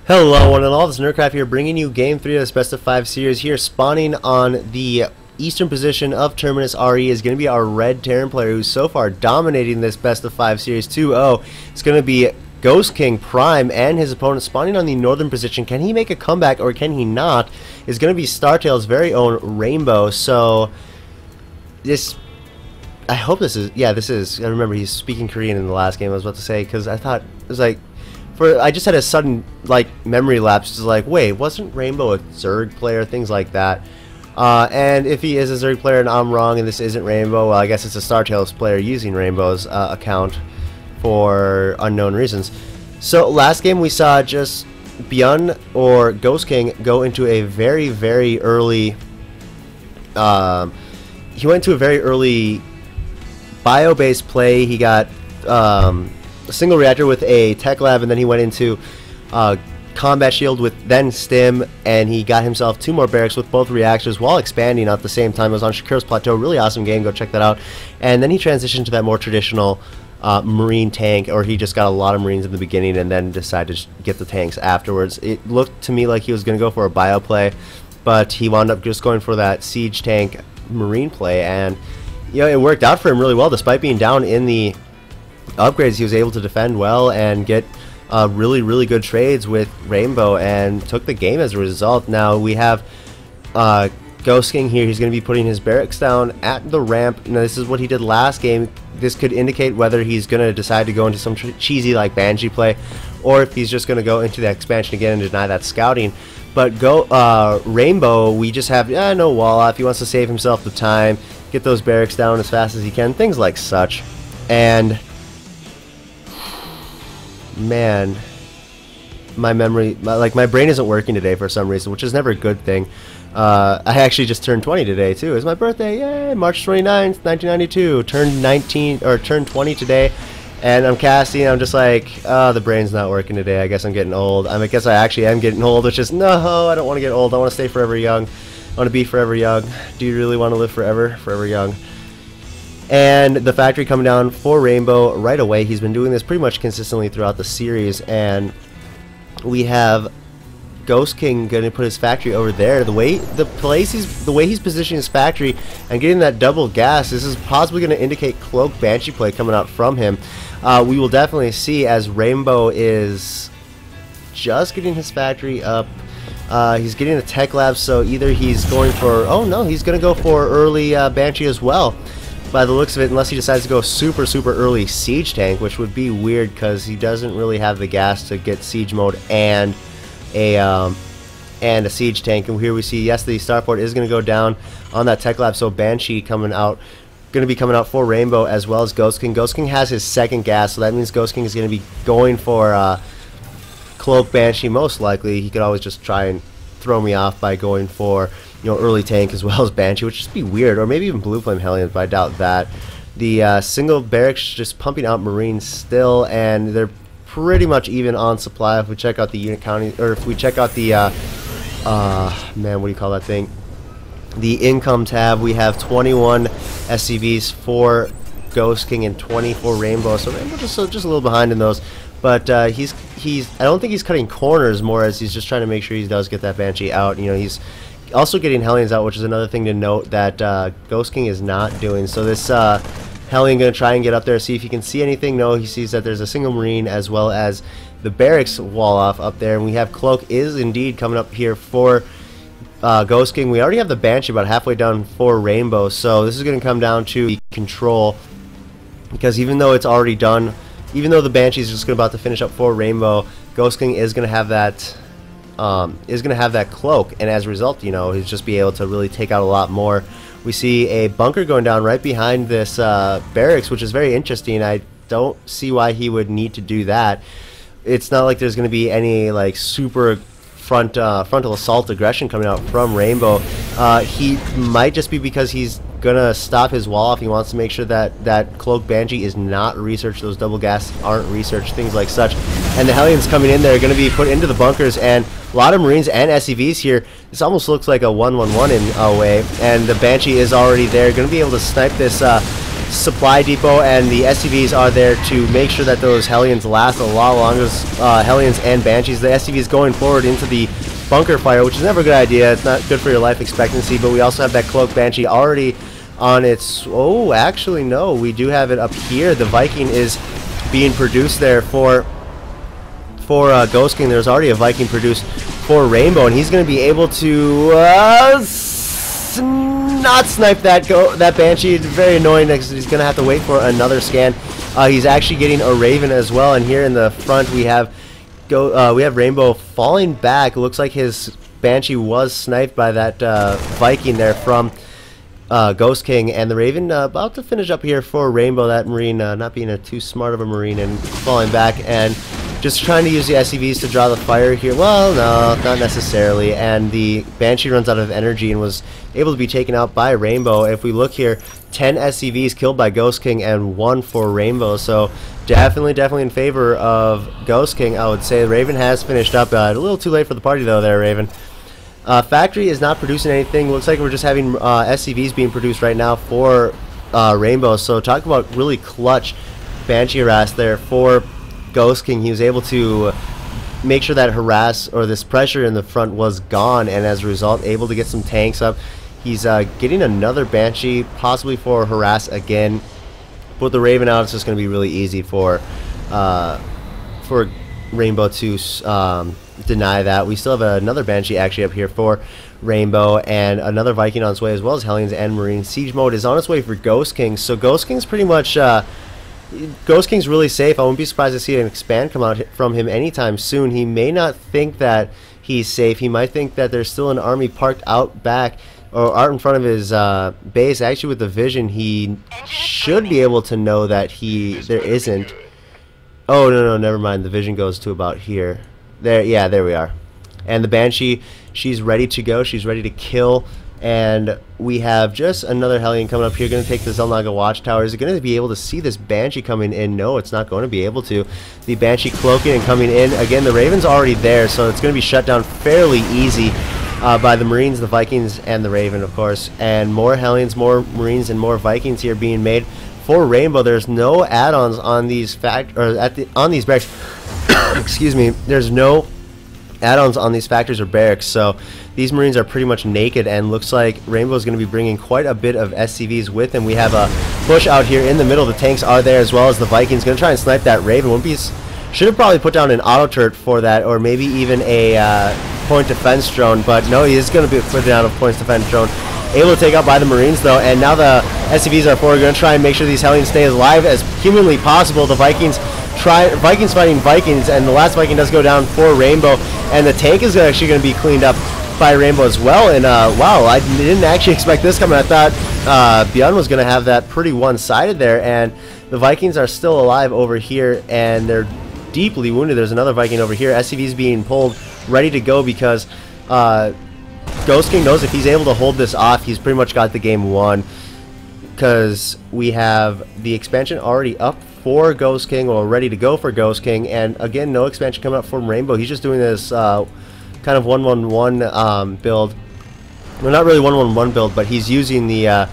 Hello one and all, this is Nerdcraft here bringing you Game 3 of this Best of 5 series here. Spawning on the eastern position of Terminus RE is going to be our red Terran player who's so far dominating this Best of 5 series 2-0. It's going to be GhostKing.prime and his opponent spawning on the northern position. Can he make a comeback or can he not? Is going to be StarTale's very own Rainbow. So this... I hope this is... Yeah, this is... I remember he's speaking Korean in the last game I was about to say, because I thought... It was like... I just had a sudden memory lapse. It's like, wait, wasn't Rainbow a Zerg player? Things like that. And if he is a Zerg player and I'm wrong and this isn't Rainbow, well, I guess it's a StarTales player using Rainbow's account for unknown reasons. So last game we saw just Byun or GhostKing go into a very, very early. He went to a very early bio-based play. He got a single reactor with a tech lab, and then he went into combat shield with then stim, and he got himself 2 more barracks with both reactors while expanding at the same time. It was on Shakur's Plateau. Really awesome game. Go check that out. And then he transitioned to that more traditional marine tank, or he just got a lot of marines in the beginning and then decided to get the tanks afterwards. It looked to me like he was going to go for a bio play, but he wound up just going for that siege tank marine play, and it worked out for him really well. Despite being down in the upgrades, he was able to defend well and get really, really good trades with Rainbow and took the game as a result. Now we have GhostKing here. He's going to be putting his barracks down at the ramp. Now this is what he did last game. This could indicate whether he's going to decide to go into some cheesy Banshee play, or if he's just going to go into the expansion again and deny that scouting. But Rainbow, we just have no wall off. He wants to save himself the time, get those barracks down as fast as he can, things like such. And man, my memory, my brain isn't working today for some reason, which is never a good thing. I actually just turned 20 today too. It's my birthday. Yay! March 29th, 1992. Turned 20 today, and I'm casting. I'm just like, the brain's not working today. I guess I'm getting old. I guess I actually am getting old, which is no. I don't want to get old. I want to stay forever young. I want to be forever young. Do you really want to live forever? Forever young. And the factory coming down for Rainbow right away. He's been doing this pretty much consistently throughout the series, and we have GhostKing going to put his factory over there. The way he's positioning his factory and getting that double gas, this is possibly going to indicate Cloak Banshee play coming out from him. We will definitely see, as Rainbow is just getting his factory up. He's getting a tech lab, so either he's going for, oh no, he's going to go for early Banshee as well, by the looks of it, unless he decides to go super early siege tank, which would be weird because he doesn't really have the gas to get siege mode and a siege tank. And here we see, yes, the starport is going to go down on that tech lab, so Banshee going to be coming out for Rainbow as well as GhostKing. GhostKing has his second gas, so that means GhostKing is going to be going for Cloak Banshee most likely. He could always just try and throw me off by going for early tank as well as Banshee, which would just be weird, or maybe even Blue Flame Hellions, but I doubt that. The single barracks just pumping out Marines still, and they're pretty much even on supply. If we check out the unit counting, or if we check out the man, what do you call that thing? The income tab, we have 21 SCVs for GhostKing and 20 for Rainbow. So Rainbow just a little behind in those. But I don't think he's cutting corners more as he's just trying to make sure he does get that Banshee out. He's also getting Hellions out, which is another thing to note that GhostKing is not doing. So this Hellion going to try and get up there, see if he can see anything. No, he sees that there's a single Marine as well as the barracks wall off up there. And we have Cloak is indeed coming up here for GhostKing. We already have the Banshee about halfway down for Rainbow. So this is going to come down to the control, because even though it's already done, even though the Banshee is just about to finish up for Rainbow, GhostKing is going to have that cloak, and as a result, he'll just be able to really take out a lot more. We see a bunker going down right behind this barracks, which is very interesting. I don't see why he would need to do that. It's not like there's going to be any super frontal assault aggression coming out from Rainbow. He might just be because he's gonna stop his wall off. He wants to make sure that Cloak Banshee is not researched, those double gas aren't researched, things like such. And the Hellions coming in there are going to be put into the bunkers, and a lot of Marines and SCVs here. This almost looks like a 1-1-1 in a way, and the Banshee is already there, going to be able to snipe this supply depot, and the SCVs are there to make sure that those Hellions last a lot longer. Hellions and Banshees. The SCVs going forward into the bunker fire, which is never a good idea. It's not good for your life expectancy, but we also have that Cloak Banshee already on its... Oh, actually, no. We do have it up here. The Viking is being produced there for Ghost King. There's already a Viking produced for Rainbow, and he's going to be able to not snipe that Banshee. Very annoying because he's going to have to wait for another scan. He's actually getting a Raven as well, and here in the front we have Rainbow falling back. It looks like his Banshee was sniped by that Viking there from Ghost King, and the Raven about to finish up here for Rainbow. That Marine not being too smart of a Marine and falling back, and just trying to use the SCVs to draw the fire here. Well, no, not necessarily. And the Banshee runs out of energy and was able to be taken out by Rainbow. If we look here, 10 SCVs killed by Ghost King and 1 for Rainbow. So definitely in favor of Ghost King, I would say. Raven has finished up. A little too late for the party though there, Raven. Factory is not producing anything. Looks like we're just having SCVs being produced right now for Rainbow. So talk about really clutch Banshee harass there for Ghost King. He was able to make sure that harass, or this pressure in the front, was gone, and as a result able to get some tanks up. He's getting another Banshee, possibly for harass again. Put the Raven out, it's just going to be really easy for Rainbow to deny that. We still have another Banshee actually up here for Rainbow, and another Viking on its way, as well as Hellions and Marines. Siege mode is on its way for Ghost King, so Ghost King's pretty much Ghost King's really safe. I wouldn't be surprised to see an expand come out from him anytime soon. He may not think that he's safe. He might think that there's still an army parked out back, or out in front of his base. Actually, with the vision, he should be able to know that there isn't. Oh, no, never mind. The vision goes to about here. There, yeah, there we are. And the Banshee, she's ready to go. She's ready to kill. And we have just another Hellion coming up here, going to take the Zelnaga Watchtower. Is it going to be able to see this Banshee coming in? No, it's not going to be able to. The Banshee cloaking and coming in. Again, the Raven's already there, so it's going to be shut down fairly easy by the Marines, the Vikings, and the Raven, of course. And more Hellions, more Marines, and more Vikings here being made for Rainbow. There's no add-ons on these on these barracks. Excuse me. There's no add-ons on these factories or barracks, so these Marines are pretty much naked, and looks like Rainbow is going to be bringing quite a bit of SCVs with him. We have a push out here in the middle. The tanks are there, as well as the Vikings. Going to try and snipe that Raven. Should have probably put down an auto turret for that, or maybe even a point defense drone, but no, he is going to be putting down a point defense drone. Able to take out by the Marines though, and now the SCVs are forward. Going to try and make sure these Hellions stay as alive as humanly possible. The Vikings fighting Vikings, and the last Viking does go down for Rainbow, and the tank is actually going to be cleaned up by Rainbow as well. And wow, I didn't actually expect this coming. I thought Beyond was going to have that pretty one-sided there, and the Vikings are still alive over here, and they're deeply wounded. There's another Viking over here. SCV's being pulled, ready to go, because Ghost King knows if he's able to hold this off, he's pretty much got the game won, because we have the expansion already up for Ghost King, or ready to go for Ghost King. And again, no expansion coming up from Rainbow. He's just doing this kind of 1-1-1 build. Well, not really 1-1-1 build, but he's using the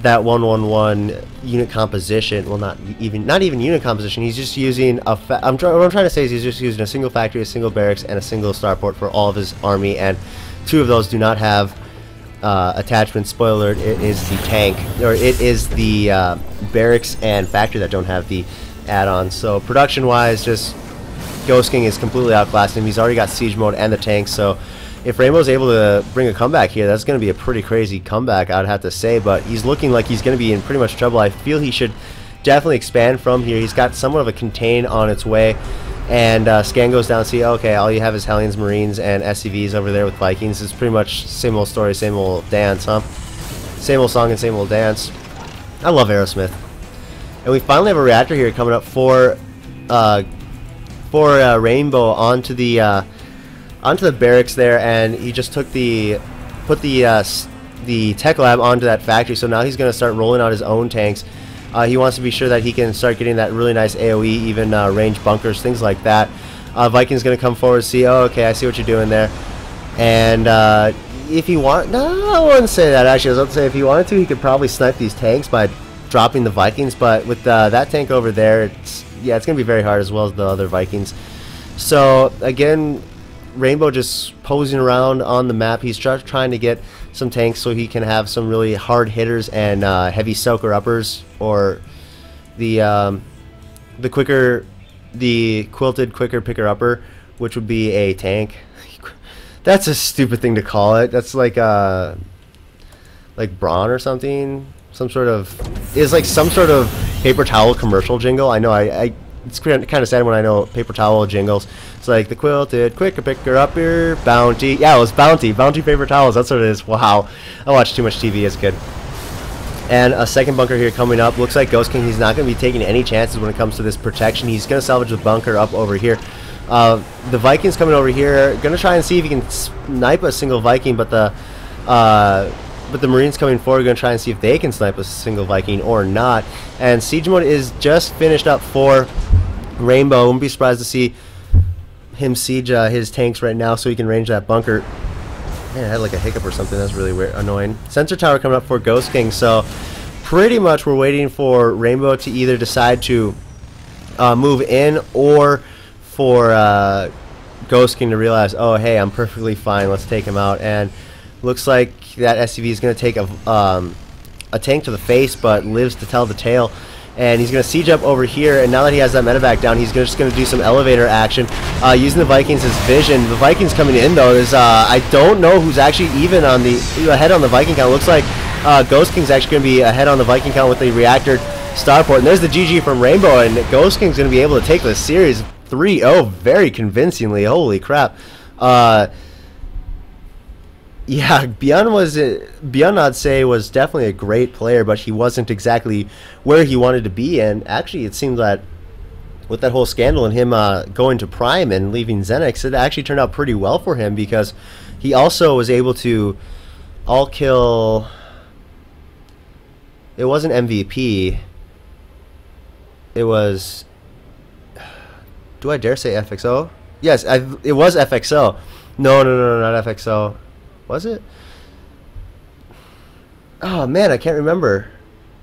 that 1-1-1 unit composition. Well, not even unit composition. He's just using a what I'm trying to say is he's just using a single factory, a single barracks, and a single starport for all of his army, and 2 of those do not have attachments. Spoiler alert, it is the tank, or it is the barracks and factory that don't have the add-ons. So production wise, just Ghost King is completely outclassed him. He's already got siege mode and the tank, so if Rainbow's able to bring a comeback here, that's going to be a pretty crazy comeback, I'd have to say. But he's looking like he's going to be in pretty much trouble. I feel he should definitely expand from here. He's got somewhat of a contain on its way, and scan goes down. See, okay, all you have is Hellions, Marines, and SCVs over there with Vikings. It's pretty much same old story, same old dance, huh? Same old song and same old dance. I love Aerosmith. And we finally have a reactor here coming up for Rainbow onto the barracks there, and he just put the tech lab onto that factory. So now he's going to start rolling out his own tanks. He wants to be sure that he can start getting that really nice AoE, even range bunkers, things like that. Viking's going to come forward, see, oh, okay, I see what you're doing there. And if he no, I wouldn't say that, actually. I was about to say if he wanted to, he could probably snipe these tanks by dropping the Vikings, but with that tank over there, it's going to be very hard, as well as the other Vikings. So again, Rainbow just posing around on the map. He's trying to get some tanks so he can have some really hard hitters and heavy soaker uppers, or the quilted quicker picker upper, which would be a tank. That's a stupid thing to call it. That's like brawn or something. Some sort of paper towel commercial jingle. I know it's kind of sad when I know paper towel jingles. It's like the quilted quicker picker upper bounty. Yeah, it was bounty paper towels. That's what it is. Wow, I watched too much TV as a kid. And a second bunker here coming up. Looks like GhostKing, he's not going to be taking any chances when it comes to this protection. He's going to salvage the bunker up over here. The Vikings coming over here, going to try and see if he can snipe a single Viking, but the Marines coming forward, going to try and see if they can snipe a single Viking or not. And siege mode is just finished up for Rainbow. Wouldn't be surprised to see him siege his tanks right now so he can range that bunker. Man, I had like a hiccup or something. That's really weird, annoying. Sensor tower coming up for GhostKing. So pretty much we're waiting for Rainbow to either decide to move in, or for GhostKing to realize, oh hey, I'm perfectly fine, let's take him out. And looks like that SCV is going to take a tank to the face, but lives to tell the tale. And he's going to siege up over here, and now that he has that medevac down, he's just going to do some elevator action, using the Vikings as vision. The Vikings coming in, though, is I don't know who's actually even on the ahead on the Viking count. Looks like GhostKing's actually going to be ahead on the Viking count with the reactor starport. And there's the GG from Rainbow, and GhostKing's going to be able to take this series 3-0 very convincingly. Holy crap. Yeah, Beyond I'd say was definitely a great player, but he wasn't exactly where he wanted to be. And actually, it seems that with that whole scandal and him going to Prime and leaving Xenix, it actually turned out pretty well for him, because he also was able to all kill. It wasn't MVP. It was. Do I dare say FXO? Yes, it was FXO. No, not FXO. Was it? Oh man, I can't remember.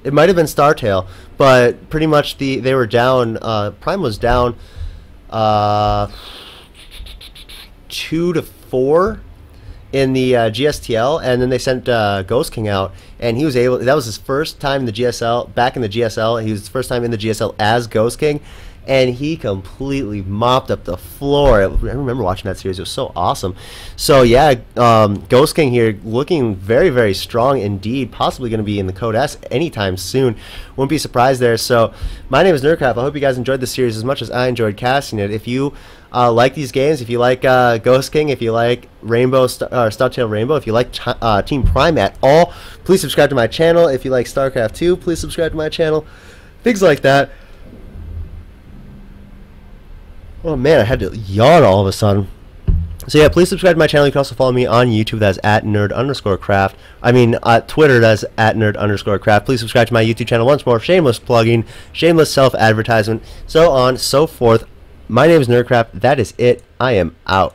It might have been StarTail, but pretty much they were down. Prime was down 2-4 in the GSTL, and then they sent GhostKing out, and he was able. That was his first time in the GSL. Back in the GSL, he was his first time in the GSL as GhostKing. And he completely mopped up the floor. I remember watching that series. It was so awesome. So, yeah, GhostKing here looking very, very strong indeed. Possibly going to be in the Code S anytime soon. Wouldn't be surprised there. So, my name is Nerdcraft. I hope you guys enjoyed this series as much as I enjoyed casting it. If you like these games, if you like GhostKing, if you like Rainbow, StarTail Rainbow, if you like Team Prime at all, please subscribe to my channel. If you like StarCraft 2, please subscribe to my channel. Things like that. Oh man, I had to yawn all of a sudden. So yeah, please subscribe to my channel. You can also follow me on YouTube. That's at nerd_craft. I mean, Twitter, that's at nerd_craft. Please subscribe to my YouTube channel once more. Shameless plugging, shameless self-advertisement, so on, so forth. My name is Nerdcraft. That is it. I am out.